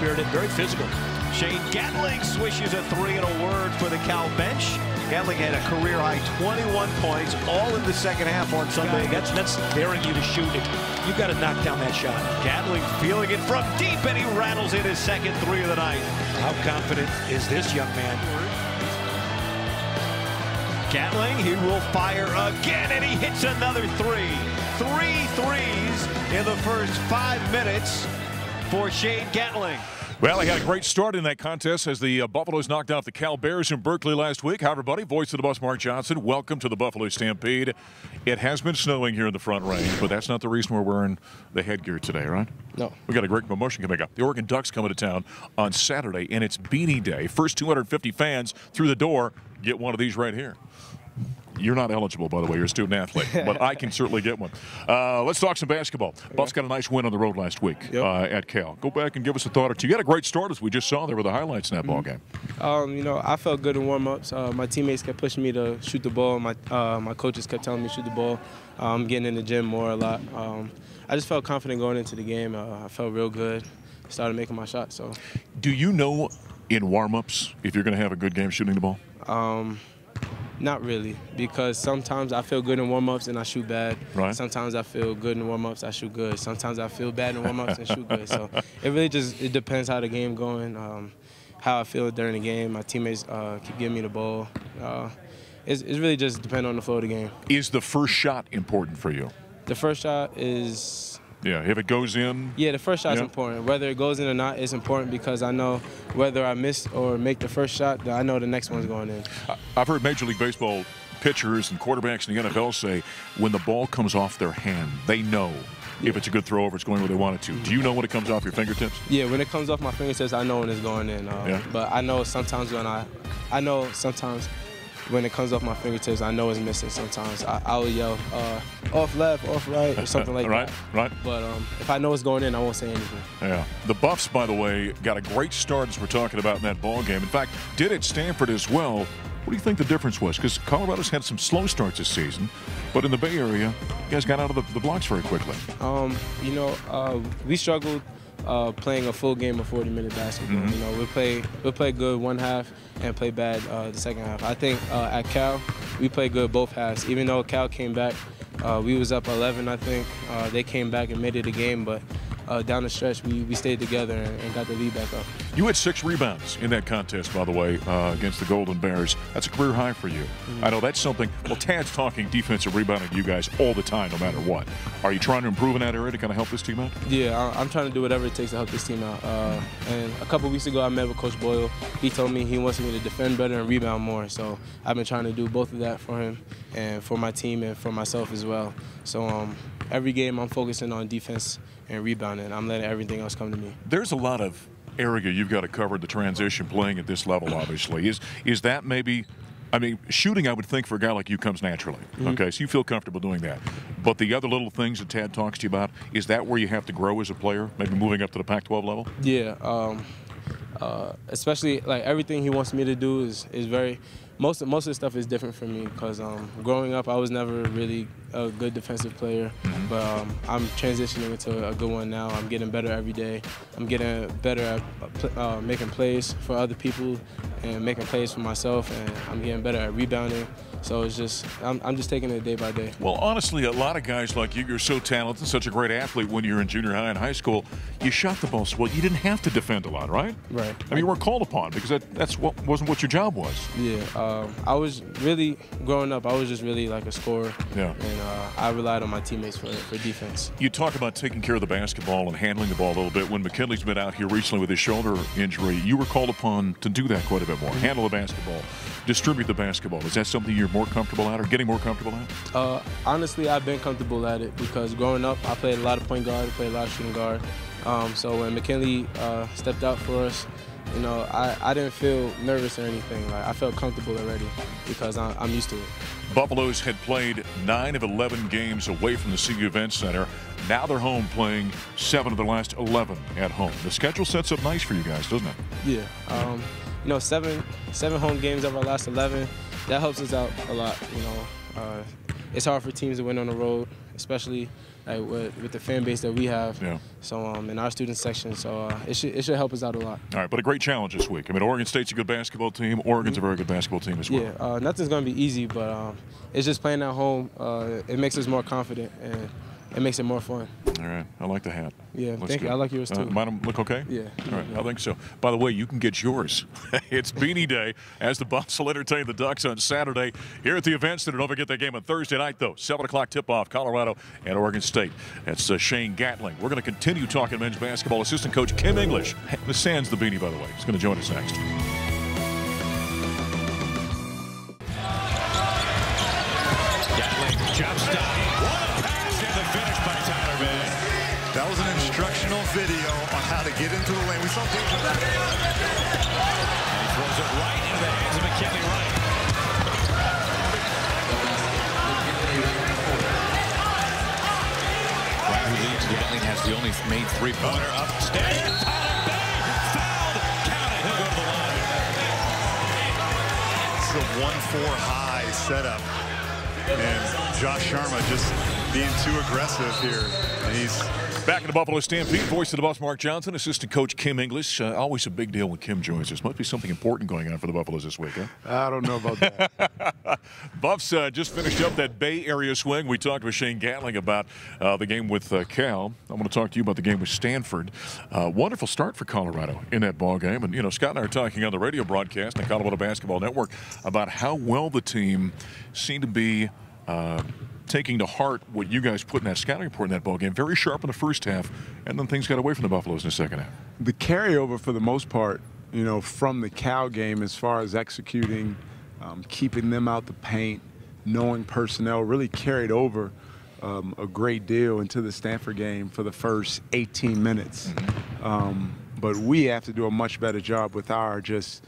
spirited, very physical. Shane Gatling swishes a 3 and a word for the Cal bench. Gatling had a career-high 21 points, all in the second half on Sunday. That's daring you to shoot it. You've got to knock down that shot. Gatling feeling it from deep, and he rattles in his second 3 of the night. How confident is this young man? Gatling, he will fire again, and he hits another 3. 3 threes in the first 5 minutes for Shane Gatling. Well, he had a great start in that contest as the Buffaloes knocked out the Cal Bears in Berkeley last week. Hi, everybody. Voice of the Bus, Mark Johnson. Welcome to the Buffalo Stampede. It has been snowing here in the Front Range, but that's not the reason we're wearing the headgear today, right? No. We got a great promotion coming up. The Oregon Ducks coming to town on Saturday, and it's Beanie Day. First 250 fans through the door get one of these right here. You're not eligible, by the way. You're a student athlete, but I can certainly get one. Let's talk some basketball. Buffs got a nice win on the road last week at Cal. Go back and give us a thought or two. You had a great start, as we just saw there with the highlights in that ball game. You know, I felt good in warm-ups. My teammates kept pushing me to shoot the ball. My coaches kept telling me to shoot the ball. I'm getting in the gym more a lot. I just felt confident going into the game. I felt real good. Started making my shots. So, do you know in warm-ups if you're going to have a good game shooting the ball? Not really, because sometimes I feel good in warm-ups and I shoot bad. Right. Sometimes I feel good in warm-ups, I shoot good. Sometimes I feel bad in warm-ups and shoot good. So it really it depends how the game going, how I feel during the game. My teammates keep giving me the ball. It's really just depend on the flow of the game. Is the first shot important for you? The first shot is... Yeah, if it goes in? Yeah, the first shot's important. Whether it goes in or not is important because I know whether I miss or make the first shot, I know the next one's going in. I've heard Major League Baseball pitchers and quarterbacks in the NFL say when the ball comes off their hand, they know if it's a good throw or if it's going where they want it to. Do you know when it comes off your fingertips? Yeah, when it comes off my fingertips, I know when it's going in. But I know sometimes when it comes off my fingertips, I know it's missing sometimes. I will yell, off left, off right, or something like that. Right. But if I know it's going in, I won't say anything. Yeah. The Buffs, by the way, got a great start, as we're talking about in that ball game. In fact, did at Stanford as well. What do you think the difference was? Because Colorado's had some slow starts this season, but in the Bay Area, you guys got out of the blocks very quickly. You know, we struggled playing a full game of 40-minute basketball. You know, we'll play good one half and play bad the second half. I think at Cal, we played good both halves. Even though Cal came back, we was up 11, I think. They came back and made it a game, but down the stretch, we stayed together and got the lead back up. You had 6 rebounds in that contest, by the way, against the Golden Bears. That's a career high for you. I know that's something. Well, Tad's talking defensive rebounding to you guys all the time, no matter what. Are you trying to improve in that area to kind of help this team out? Yeah, I'm trying to do whatever it takes to help this team out. And a couple weeks ago, I met with Coach Boyle. He told me he wants me to defend better and rebound more. So I've been trying to do both of that for him and for my team and for myself as well. So every game, I'm focusing on defense and rebounding. I'm letting everything else come to me. There's a lot of area you've got to cover, the transition playing at this level, obviously. Is that maybe, I mean, shooting, I would think, for a guy like you comes naturally. Okay, so you feel comfortable doing that. But the other little things that Tad talks to you about, is that where you have to grow as a player, maybe moving up to the Pac-12 level? Yeah, especially like everything he wants me to do is very, most of the stuff is different for me because growing up I was never really a good defensive player, but I'm transitioning into a good one now. I'm getting better every day. I'm getting better at making plays for other people and making plays for myself, and I'm getting better at rebounding. So it's just, I'm just taking it day by day. Well, honestly, a lot of guys like you, you're so talented, such a great athlete when you're in junior high and high school. You shot the ball so well. You didn't have to defend a lot, right? Right. I mean, you weren't called upon because wasn't what your job was. Yeah. I was really, growing up, I was just really like a scorer. Yeah. And I relied on my teammates for defense. You talk about taking care of the basketball and handling the ball a little bit. When McKinley's been out here recently with his shoulder injury, you were called upon to do that quite a bit more. Handle the basketball, distribute the basketball. Is that something you're more comfortable at or getting more comfortable at? Honestly, I've been comfortable at it because growing up, I played a lot of point guard, played a lot of shooting guard. So when McKinley stepped out for us, you know, I didn't feel nervous or anything. Like, I felt comfortable already because I'm used to it. Buffaloes had played 9 of 11 games away from the CU Event Center. Now they're home playing 7 of the last 11 at home. The schedule sets up nice for you guys, doesn't it? Yeah. You know, seven home games of our last 11, that helps us out a lot. You know, it's hard for teams to win on the road, especially like with the fan base that we have. Yeah. So in our student section, so it should help us out a lot. All right, but a great challenge this week. I mean, Oregon State's a good basketball team. Oregon's a very good basketball team as well. Yeah, nothing's going to be easy, but it's just playing at home. It makes us more confident, and it makes it more fun. All right, I like the hat. Yeah, Looks thank you. good. I like yours too. Mine look okay? Yeah. All right, I think so. By the way, you can get yours. It's Beanie Day as the Buffs will entertain the Ducks on Saturday here at the event center. Don't forget that game on Thursday night, though. 7 o'clock tip-off, Colorado and Oregon State. That's Shane Gatling. We're going to continue talking men's basketball. Assistant coach Kim English. Sans the beanie, by the way. He's going to join us next. Gatling, jump stop. What a pass and the finish by Tyler May. That was an instructional video on how to get into the lane. We saw David. And he throws it right into the hands of McKinley Wright. Wright, who leads Gatling, has the only made three-pointer up. Steady. Tyler May fouled. Count it. He'll go to the line. It's a 1-4 high setup. And Josh Sharma just being too aggressive here. And he's back in the Buffalo Stampede. Voice of the Buffs, Mark Johnson. Assistant coach Kim English. Always a big deal when Kim joins us. Must be something important going on for the Buffaloes this week, huh? I don't know about that. Buffs just finished up that Bay Area swing. We talked with Shane Gatling about the game with Cal. I'm going to talk to you about the game with Stanford. Wonderful start for Colorado in that ball game. And, you know, Scott and I are talking on the radio broadcast on the Colorado Basketball Network about how well the team seemed to be taking to heart what you guys put in that scouting report in that ball game. Very sharp in the first half, and then things got away from the Buffaloes in the second half. The carryover for the most part, you know, from the Cal game as far as executing, keeping them out the paint, knowing personnel, really carried over a great deal into the Stanford game for the first 18 minutes. But we have to do a much better job with our just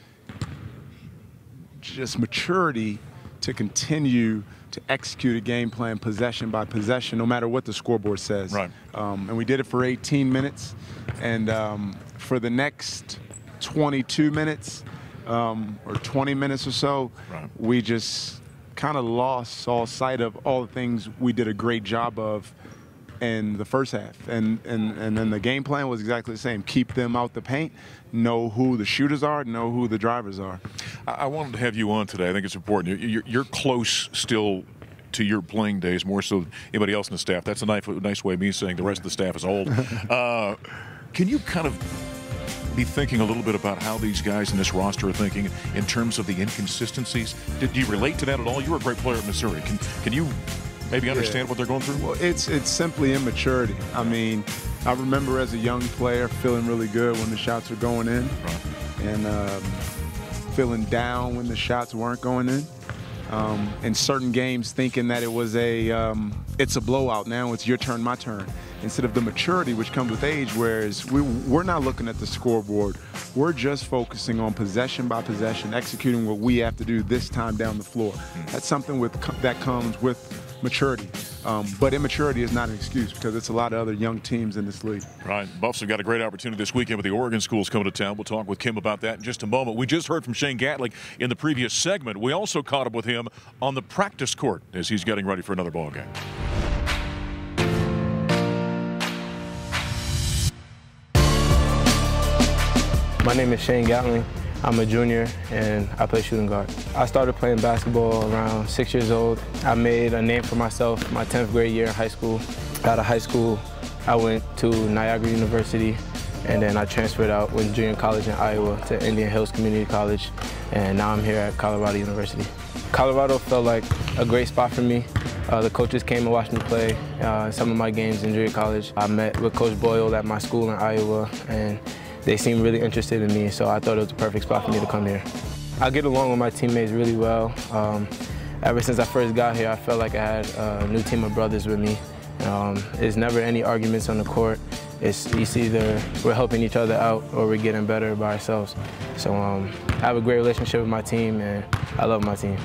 maturity to continue to execute a game plan possession by possession, no matter what the scoreboard says. Right. And we did it for 18 minutes. And for the next 22 minutes or 20 minutes or so, right, we just kind of lost all sight of all the things we did a great job of in the first half. And then the game plan was exactly the same. Keep them out the paint, know who the shooters are, know who the drivers are. I wanted to have you on today. I think it's important. You're close still to your playing days, more so than anybody else in the staff. That's a nice way of me saying the rest of the staff is old. Can you kind of be thinking a little bit about how these guys in this roster are thinking in terms of the inconsistencies? Did you relate to that at all? You were a great player at Missouri. Can you maybe understand what they're going through? Well, it's simply immaturity. I mean, I remember as a young player feeling really good when the shots were going in, right, and feeling down when the shots weren't going in. In certain games thinking that it was it's a blowout. Now it's your turn, my turn. Instead of the maturity which comes with age, whereas we're not looking at the scoreboard. We're just focusing on possession by possession, executing what we have to do this time down the floor. That's something that comes with maturity. But immaturity is not an excuse because it's a lot of other young teams in this league. Right. Buffs have got a great opportunity this weekend with the Oregon schools coming to town. We'll talk with Kim about that in just a moment. We just heard from Shane Gatling in the previous segment. We also caught up with him on the practice court as he's getting ready for another ball game. My name is Shane Gatling. I'm a junior and I play shooting guard. I started playing basketball around 6 years old. I made a name for myself my 10th grade year in high school. Out of high school, I went to Niagara University, and then I transferred out, went to junior college in Iowa to Indian Hills Community College, and now I'm here at Colorado University. Colorado felt like a great spot for me. The coaches came and watched me play some of my games in junior college. I met with Coach Boyle at my school in Iowa, and they seemed really interested in me, so I thought it was the perfect spot for me to come here. I get along with my teammates really well. Ever since I first got here, I felt like I had a new team of brothers with me. There's never any arguments on the court. It's either we're helping each other out or we're getting better by ourselves. So I have a great relationship with my team, and I love my team.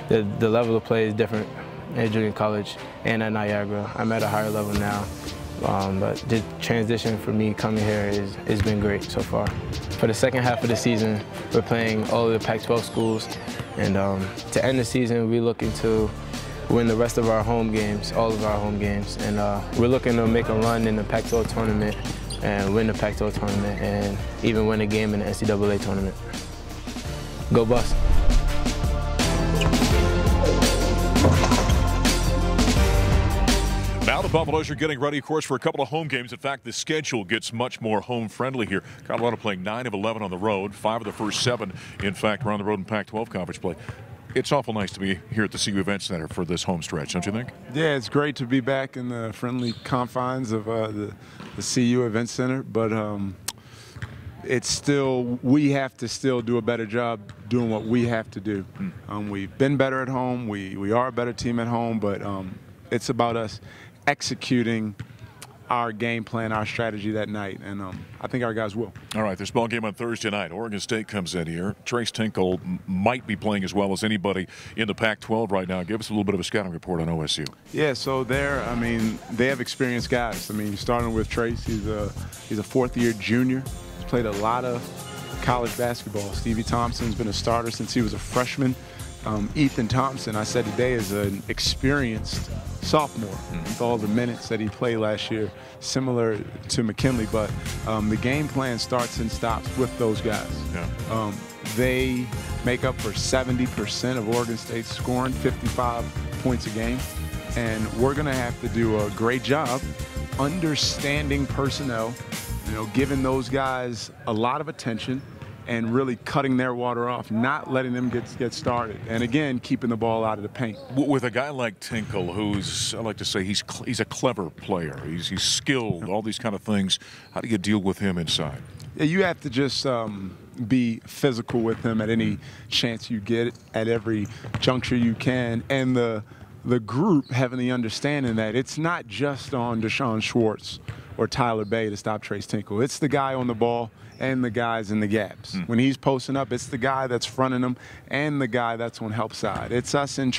The level of play is different at junior college and at Niagara. I'm at a higher level now. But the transition for me coming here has been great so far. For the second half of the season, we're playing all of the Pac-12 schools, and to end the season, we're looking to win the rest of our home games, all of our home games. And we're looking to make a run in the Pac-12 tournament and win the Pac-12 tournament and even win a game in the NCAA tournament. Go Buffs. Now the Buffaloes are getting ready, of course, for a couple of home games. In fact, the schedule gets much more home-friendly here. Colorado playing 9 of 11 on the road, 5 of the first 7, in fact, are on the road in Pac-12 conference play. It's awful nice to be here at the CU Event Center for this home stretch, don't you think? Yeah, it's great to be back in the friendly confines of the CU Event Center, but it's still, we have to still do a better job doing what we have to do. We've been better at home. We are a better team at home, but it's about us executing our game plan, our strategy that night, and I think our guys will. All right, this ball game on Thursday night. Oregon State comes in here. Trace Tinkle might be playing as well as anybody in the Pac-12 right now. Give us a little bit of a scouting report on OSU. Yeah, so I mean, they have experienced guys. I mean, starting with Trace, he's a fourth-year junior. He's played a lot of college basketball. Stevie Thompson's been a starter since he was a freshman. Ethan Thompson, I said today, is an experienced sophomore with all the minutes that he played last year, similar to McKinley, but the game plan starts and stops with those guys. Yeah. They make up for 70% of Oregon State's scoring, 55 points a game, and we're going to have to do a great job understanding personnel, giving those guys a lot of attention, and really cutting their water off, not letting them get started. And again, keeping the ball out of the paint. With a guy like Tinkle, who's, I like to say, he's a clever player. He's skilled, all these kind of things. How do you deal with him inside? Yeah, you have to just be physical with him at any chance you get, at every juncture you can. And the group having the understanding that it's not just on Deshaun Schwartz or Tyler Bay to stop Trace Tinkle. It's the guy on the ball and the guys in the gaps. When he's posting up, it's the guy that's fronting him and the guy that's on help side. It's us in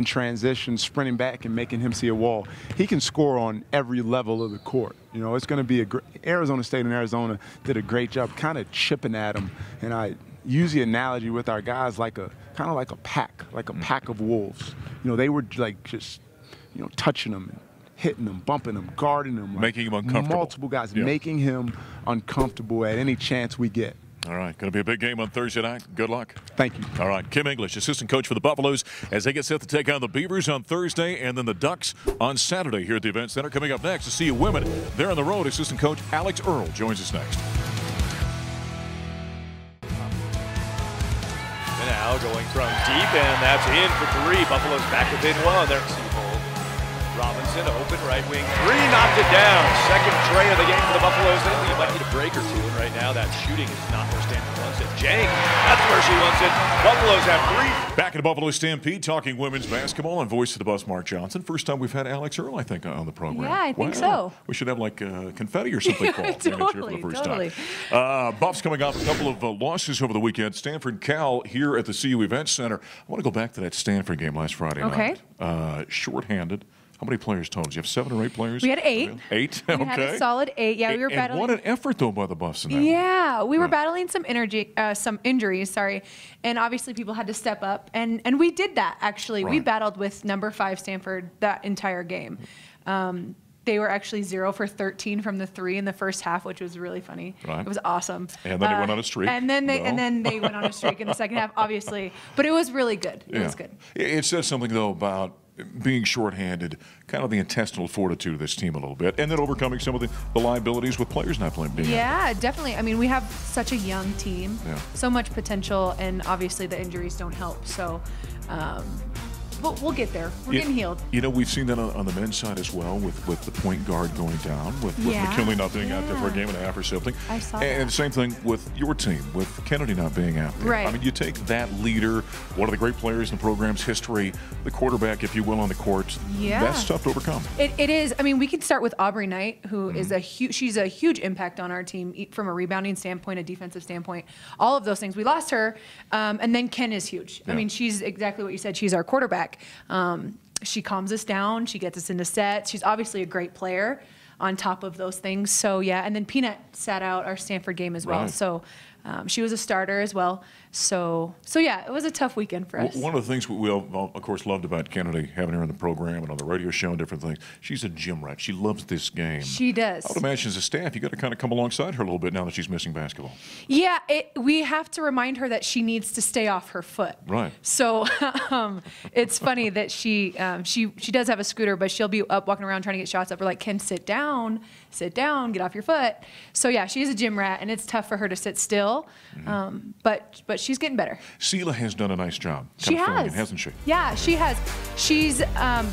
transition, sprinting back and making him see a wall. He can score on every level of the court. It's going to be Arizona State and Arizona did a great job kind of chipping at him. And I use the analogy with our guys like kind of like a pack of wolves. They were like just, touching them, hitting him, bumping him, guarding him. Making him uncomfortable. Multiple guys, making him uncomfortable at any chance we get. All right, going to be a big game on Thursday night. Good luck. Thank you. All right, Kim English, assistant coach for the Buffaloes, as they get set to take on the Beavers on Thursday and then the Ducks on Saturday here at the Event Center. Coming up next, to CU women. They're on the road. Assistant coach Alex Earl joins us next. Now going from deep, and that's in for 3. Buffalo's back within 1. There's Robinson, open right wing 3, knocked it down. Second tray of the game for the Buffaloes. They think you might need a break or 2, and right now that shooting is not where Stanford wants it. Jang, that's where she wants it. Buffaloes have 3. Back in the Buffalo Stampede, talking women's basketball on Voice of the Bus, Mark Johnson. First time we've had Alex Earl, I think, on the program. Yeah, I think so. We should have like confetti or something called. Totally, for the first totally. time. Buffs coming off a couple of losses over the weekend. Stanford and Cal here at the CU Event Center. I want to go back to that Stanford game last Friday night. Short-handed. How many players total? Did you have 7 or 8 players? We had 8. 8? We Okay. had a solid 8. Yeah, we were battling. What an effort, though, by the Buffs in that Yeah, we were battling some injuries, sorry. And obviously people had to step up. And we did that, actually. Right. We battled with number 5 Stanford that entire game. They were actually 0 for 13 from the 3 in the first half, which was really funny. Right. It was awesome. And then they went on a streak. And then they went on a streak in the second half, obviously. But it was really good. It was good. It says something, though, about being shorthanded, kind of the intestinal fortitude of this team a little bit, and then overcoming some of the liabilities with players not playing. Yeah, definitely. I mean, we have such a young team, so much potential, and obviously the injuries don't help. So, but we'll get there. We're getting healed. We've seen that on the men's side as well, with the point guard going down, with McKinley not being out there for a game and a half or something. I saw and that. the same thing with your team, with Kennedy not being out there. Right. I mean, you take that leader, one of the great players in the program's history, the quarterback, if you will, on the court. Yeah. That's tough to overcome. It is. I mean, we could start with Aubrey Knight, who is she's a huge impact on our team from a rebounding standpoint, a defensive standpoint, all of those things. We lost her, and then Ken is huge. I mean, she's exactly what you said. She's our quarterback. She calms us down. She gets us into sets. She's obviously a great player on top of those things. So, yeah, and then Peanut sat out our Stanford game as well. Right. So She was a starter as well. So yeah, it was a tough weekend for us. One of the things we all, of course, loved about Kennedy, having her on the program and on the radio show and different things, she's a gym rat. She loves this game. She does. I would imagine as a staff, you got to kind of come alongside her a little bit now that she's missing basketball. Yeah, we have to remind her that she needs to stay off her foot. Right. So it's funny that she does have a scooter, but she'll be up walking around trying to get shots up. We're like, Ken, sit down, get off your foot. So yeah, she's a gym rat, and it's tough for her to sit still. But she's getting better. Sela has done a nice job. She has, hasn't she? Yeah, she has. She's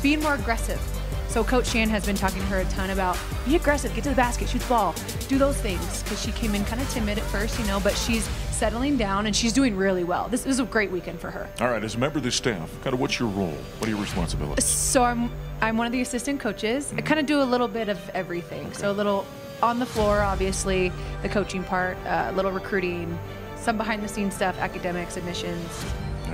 being more aggressive. So Coach Shan has been talking to her a ton about be aggressive, get to the basket, shoot the ball, do those things. Because she came in kind of timid at first, you know, but she's settling down and she's doing really well. This is a great weekend for her. All right, as a member of the staff, kind of what's your role? What are your responsibilities? So I'm one of the assistant coaches. I kind of do a little bit of everything. Okay. So a little on the floor, obviously, the coaching part, a little recruiting, some behind the scenes stuff, academics, admissions.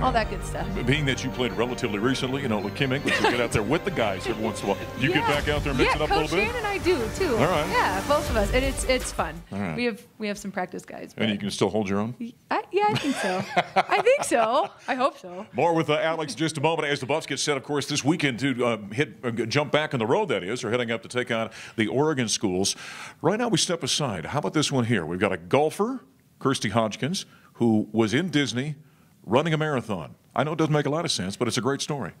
All that good stuff. Being that you played relatively recently, you know, with Kim English, you get out there with the guys every once in a while. You get back out there and mix it up a little bit? Yeah, Coach Shan and I do, too. All right. Yeah, both of us. And it's fun. All right. We have some practice guys. And you can still hold your own? Yeah, I think so. I think so. I hope so. More with Alex in just a moment as the Buffs get set, of course, this weekend to jump back on the road, that is, or heading up to take on the Oregon schools. Right now we step aside. How about this one here? We've got a golfer, Kirsty Hodgkins, who was in Disney running a marathon. I know it doesn't make a lot of sense, but it's a great story.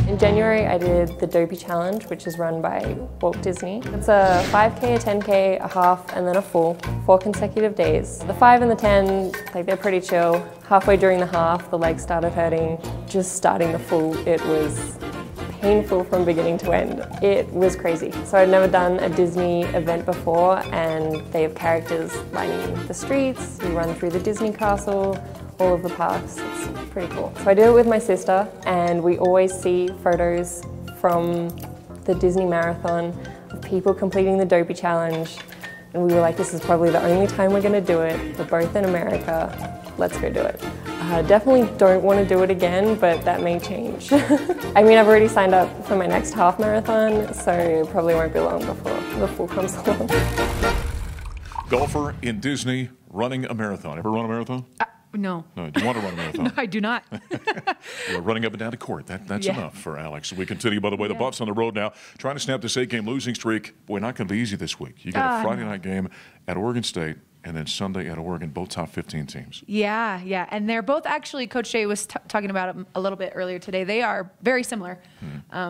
In January, I did the Dopey Challenge, which is run by Walt Disney. It's a 5K, a 10K, a half, and then a full, 4 consecutive days. The 5 and the 10, like, they're pretty chill. Halfway during the half, the legs started hurting. Just starting the full, it was painful from beginning to end. It was crazy. So I'd never done a Disney event before, and they have characters lining the streets. You run through the Disney castle, all of the parks. It's pretty cool. So I did it with my sister, and we always see photos from the Disney Marathon of people completing the Dopey Challenge, and we were like, this is probably the only time we're gonna do it. We're both in America. Let's go do it. Definitely don't want to do it again, but that may change. I mean, I've already signed up for my next half marathon, so it probably won't be long before the full comes along. Golfer in Disney running a marathon. Ever run a marathon? No. No, do you want to run a marathon? No, I do not. You're running up and down to court. That's enough for Alex. We continue, by the way, the Buffs on the road now, trying to snap this 8-game losing streak. Boy, not going to be easy this week. You got a Friday night game at Oregon State, and then Sunday at Oregon, both top 15 teams. Yeah. And they're both actually, Coach Jay was talking about them a little bit earlier today. They are very similar.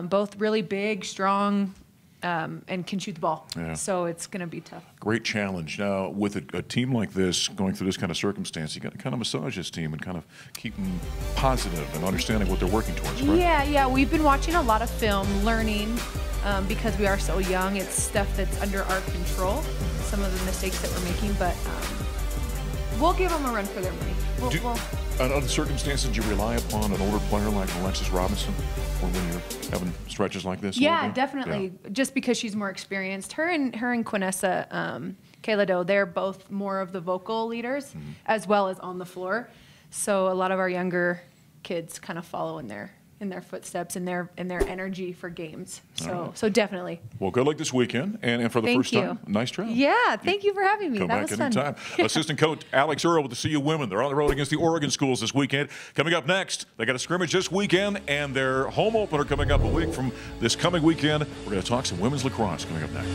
Both really big, strong, and can shoot the ball. Yeah. So it's going to be tough. Great challenge. Now, with a team like this, going through this kind of circumstance, you got to kind of massage this team and kind of keep them positive and understanding what they're working towards, right? Yeah. We've been watching a lot of film, learning, because we are so young. It's stuff that's under our control, some of the mistakes that we're making, but we'll give them a run for their money. Under the circumstances, do you rely upon an older player like Alexis Robinson or when you're having stretches like this? Yeah, definitely. Yeah. Just because she's more experienced. Her and Quinessa Kayla Doe, they're both more of the vocal leaders as well as on the floor. So a lot of our younger kids kind of follow in their footsteps and their energy for games. So definitely. Well, good luck this weekend, and for the first time, nice try. Yeah, thank you for having me. That was fun. Come back anytime. Assistant coach Alex Earl with the CU women. They're on the road against the Oregon schools this weekend. Coming up next, they got a scrimmage this weekend, and their home opener coming up a week from this coming weekend. We're going to talk some women's lacrosse coming up next.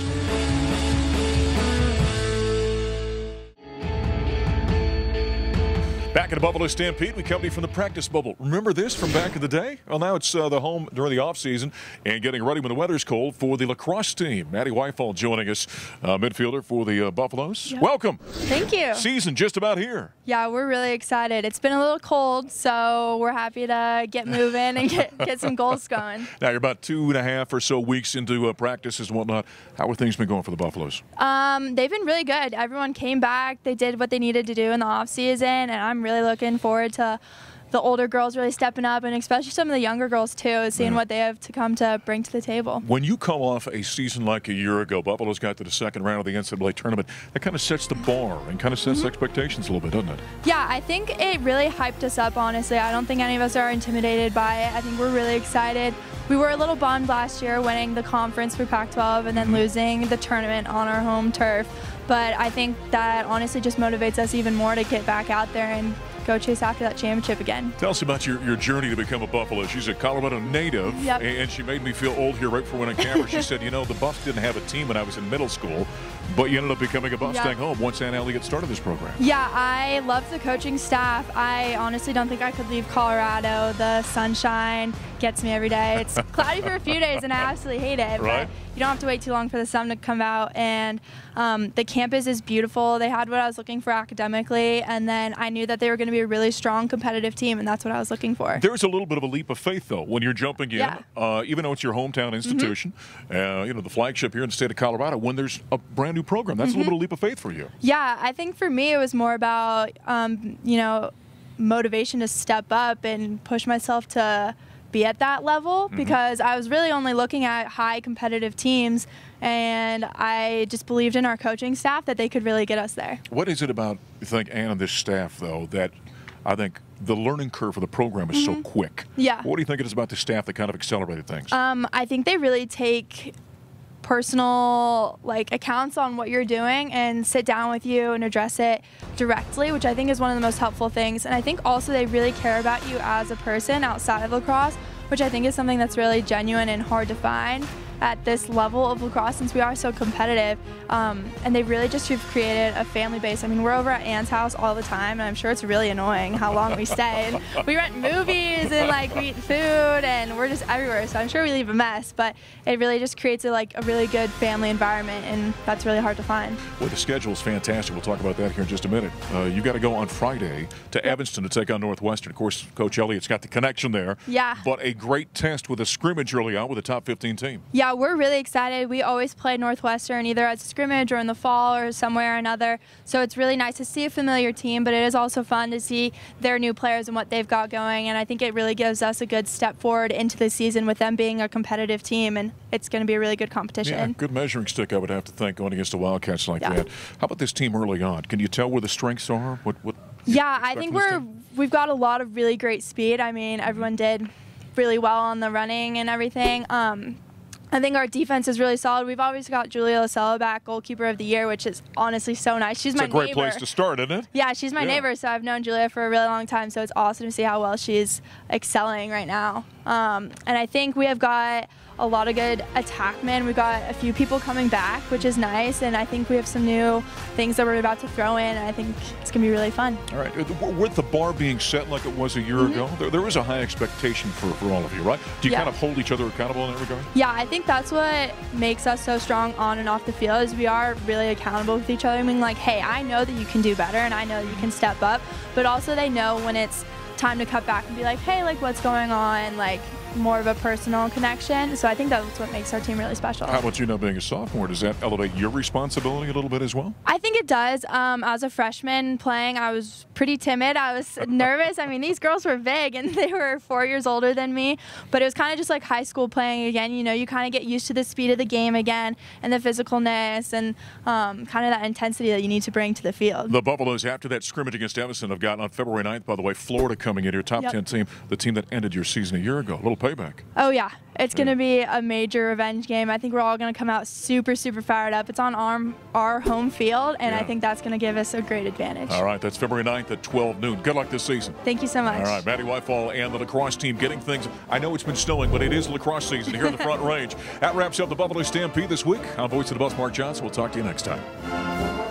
Back in the Buffalo Stampede, we come to you from the practice bubble. Remember this from back in the day? Well, now it's the home during the offseason and getting ready when the weather's cold for the lacrosse team. Madi Wifall joining us, midfielder for the Buffaloes. Yep. Welcome. Thank you. Season just about here. Yeah, we're really excited. It's been a little cold, so we're happy to get moving and get some goals going. Now, you're about 2.5 or so weeks into practices and whatnot. How have things been going for the Buffaloes? They've been really good. Everyone came back. They did what they needed to do in the offseason, and I'm really looking forward to the older girls really stepping up, and especially some of the younger girls too, seeing what they have to come to bring to the table. When you come off a season like a year ago, Buffalo's got to the second round of the NCAA tournament, that kind of sets the bar and kind of sets expectations a little bit, doesn't it? Yeah, I think it really hyped us up, honestly. I don't think any of us are intimidated by it. I think we're really excited. We were a little bummed last year winning the conference for Pac-12 and then losing the tournament on our home turf. but I think that honestly just motivates us even more to get back out there and go chase after that championship again. Tell us about your journey to become a Buffalo. She's a Colorado native, Yep. and she made me feel old here right before we went on camera. She said, you know, the Buffs didn't have a team when I was in middle school, but you ended up becoming a Buff Yep. staying home once Aunt Elliott started this program. Yeah, I love the coaching staff. I honestly don't think I could leave Colorado. The sunshine gets me every day. It's cloudy for a few days, and I absolutely hate it. Right. But you don't have to wait too long for the sun to come out, and the campus is beautiful. They had what I was looking for academically, and then I knew that they were going to be a really strong competitive team, and that's what I was looking for. There's a little bit of a leap of faith, though, when you're jumping in, Yeah. even though it's your hometown institution, you know, the flagship here in the state of Colorado, when there's a brand new program. That's a little bit of a leap of faith for you. Yeah, I think for me it was more about, you know, motivation to step up and push myself to be at that level, because I was really only looking at high competitive teams, and I just believed in our coaching staff that they could really get us there. What is it about, you think, Ann and this staff, though, that I think the learning curve for the program is so quick? Yeah. What do you think it is about the staff that kind of accelerated things? I think they really take personal accounts on what you're doing and sit down with you and address it directly, which I think is one of the most helpful things. And I think also they really care about you as a person outside of lacrosse, which I think is something that's really genuine and hard to find at this level of lacrosse, since we are so competitive. And they really just have created a family base. I mean, we're over at Ann's house all the time, and I'm sure it's really annoying how long we stay. And we rent movies and we eat food, and we're just everywhere. So I'm sure we leave a mess, but it really just creates a really good family environment, and that's really hard to find. Well, the schedule is fantastic. We'll talk about that here in just a minute. You got to go on Friday to Evanston to take on Northwestern. Of course, Coach Elliott's got the connection there. Yeah. But a great test with a scrimmage early on with a top 15 team. Yeah, we're really excited. We always play Northwestern either as a scrimmage or in the fall or somewhere or another. So it's really nice to see a familiar team, but it is also fun to see their new players and what they've got going. And I think it really gives us a good step forward into the season with them being a competitive team, and it's going to be a really good competition. Yeah, good measuring stick, I would have to think, going against the Wildcats like that. How about this team early on? Can you tell where the strengths are? What yeah, I think we've got a lot of really great speed. I mean, everyone did really well on the running and everything. I think our defense is really solid. We've always got Julia Losella back, goalkeeper of the year, which is honestly so nice. She's my neighbor. It's a great place to start, isn't it? Yeah, she's my neighbor, so I've known Julia for a really long time, so it's awesome to see how well she's excelling right now. And I think we have got a lot of good attackmen. We've got a few people coming back, which is nice, and I think we have some new things that we're about to throw in, and I think it's going to be really fun. All right. With the bar being set like it was a year ago, there is a high expectation for all of you, right? Do you kind of hold each other accountable in that regard? Yeah, I think that's what makes us so strong on and off the field, is we are really accountable with each other. I mean, hey, I know that you can do better, and I know that you can step up, but also they know when it's time to cut back and be like, hey, what's going on? More of a personal connection. So I think that's what makes our team really special. How about you now being a sophomore? Does that elevate your responsibility a little bit as well? I think it does. As a freshman playing, I was pretty timid. I was nervous. I mean, these girls were big, and they were 4 years older than me. But it was kind of just like high school playing again. You know, you kind of get used to the speed of the game again, and the physicalness, and kind of that intensity that you need to bring to the field. The Buffaloes, after that scrimmage against Evanston, have gotten on February 9th, by the way, Florida coming in here, top 10 team, the team that ended your season a year ago. A little payback. Oh, yeah. It's going to be a major revenge game. I think we're all going to come out super, super fired up. It's on our home field, and I think that's going to give us a great advantage. All right. That's February 9th at 12 noon. Good luck this season. Thank you so much. All right. Madi Wifall and the lacrosse team getting things. I know it's been snowing, but it is lacrosse season here in the Front Range. That wraps up the Buffalo Stampede this week. I'm Voice of the Buffs, Mark Johnson. We'll talk to you next time.